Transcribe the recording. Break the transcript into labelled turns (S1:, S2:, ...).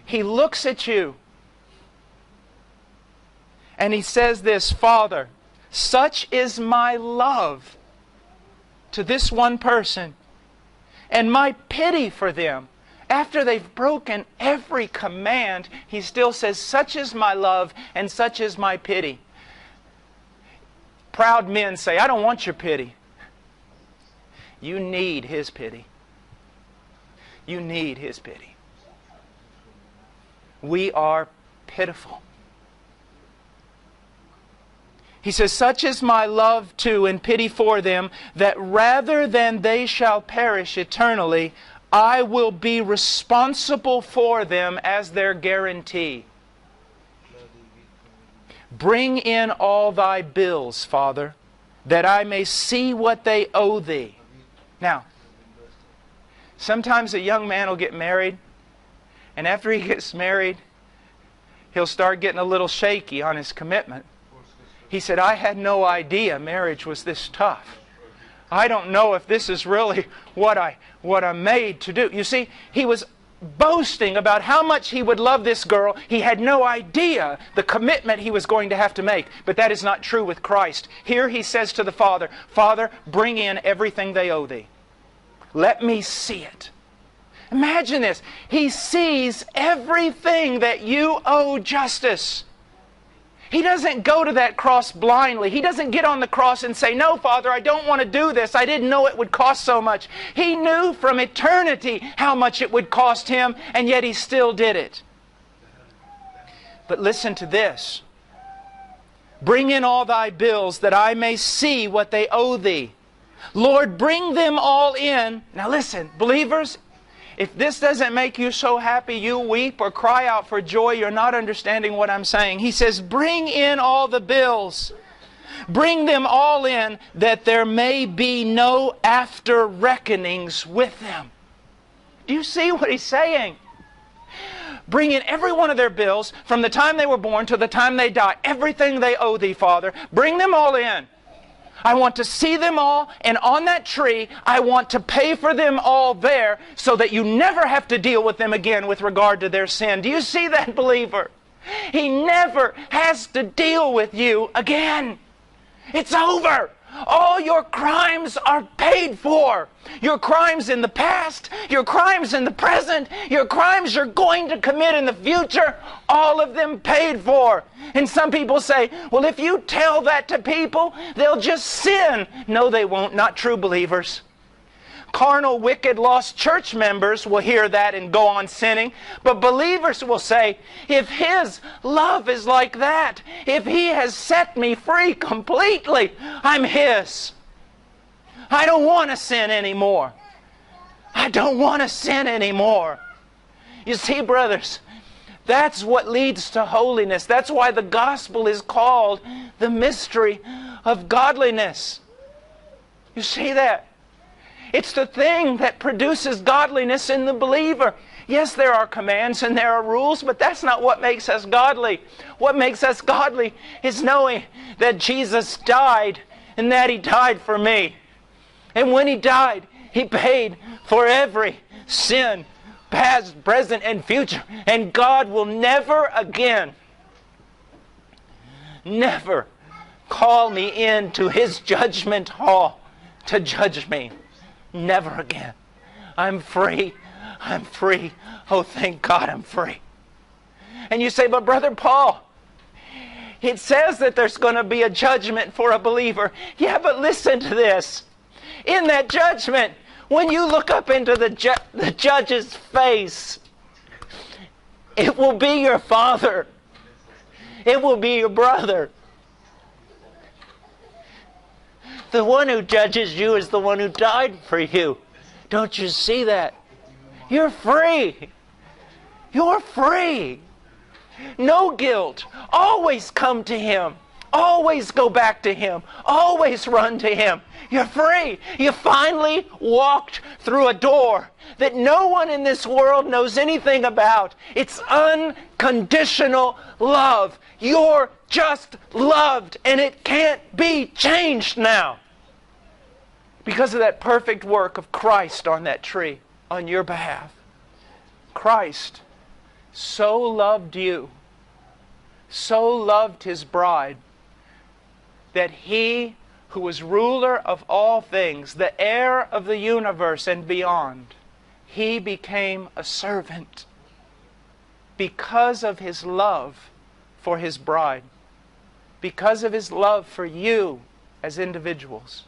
S1: He looks at you and He says this, Father, such is my love to this one person and my pity for them. After they've broken every command, He still says, such is my love and such is my pity. Proud men say, I don't want your pity. You need His pity. You need His pity. We are pitiful. He says, such is my love to and pity for them, that rather than they shall perish eternally, I will be responsible for them as their guarantee. Bring in all thy bills, Father, that I may see what they owe thee. Now, sometimes a young man will get married, and after he gets married, he'll start getting a little shaky on his commitment. He said, I had no idea marriage was this tough. I don't know if this is really what I'm made to do. You see, he was boasting about how much he would love this girl. He had no idea the commitment he was going to have to make. But that is not true with Christ. Here he says to the Father, Father, bring in everything they owe thee. Let me see it. Imagine this. He sees everything that you owe justice. He doesn't go to that cross blindly. He doesn't get on the cross and say, no, Father, I don't want to do this. I didn't know it would cost so much. He knew from eternity how much it would cost Him, and yet He still did it. But listen to this. Bring in all thy bills that I may see what they owe thee. Lord, bring them all in. Now listen, believers, if this doesn't make you so happy you weep or cry out for joy, you're not understanding what I'm saying. He says, bring in all the bills. Bring them all in, that there may be no after reckonings with them. Do you see what He's saying? Bring in every one of their bills from the time they were born to the time they die. Everything they owe thee, Father. Bring them all in. I want to see them all, and on that tree, I want to pay for them all there so that you never have to deal with them again with regard to their sin. Do you see that, believer? He never has to deal with you again. It's over. All your crimes are paid for. Your crimes in the past, your crimes in the present, your crimes you're going to commit in the future, all of them paid for. And some people say, well, if you tell that to people, they'll just sin. No, they won't. Not true, believers. Carnal, wicked, lost church members will hear that and go on sinning. But believers will say, if His love is like that, if He has set me free completely, I'm His. I don't want to sin anymore. I don't want to sin anymore. You see, brothers, that's what leads to holiness. That's why the gospel is called the mystery of godliness. You see that? It's the thing that produces godliness in the believer. Yes, there are commands and there are rules, but that's not what makes us godly. What makes us godly is knowing that Jesus died and that He died for me. And when He died, He paid for every sin, past, present, and future. And God will never again, never call me into His judgment hall to judge me. Never again. I'm free. I'm free. Oh, thank God I'm free. And you say, but Brother Paul, it says that there's going to be a judgment for a believer. Yeah, but listen to this. In that judgment, when you look up into the judge's face, it will be your father. It will be your brother. The one who judges you is the one who died for you. Don't you see that? You're free. You're free. No guilt. Always come to Him. Always go back to Him. Always run to Him. You're free. You finally walked through a door that no one in this world knows anything about. It's unconditional love. You're just loved, and it can't be changed now because of that perfect work of Christ on that tree on your behalf. Christ so loved you, so loved His bride, that He who was ruler of all things, the heir of the universe and beyond, He became a servant because of His love for His bride, because of His love for you as individuals.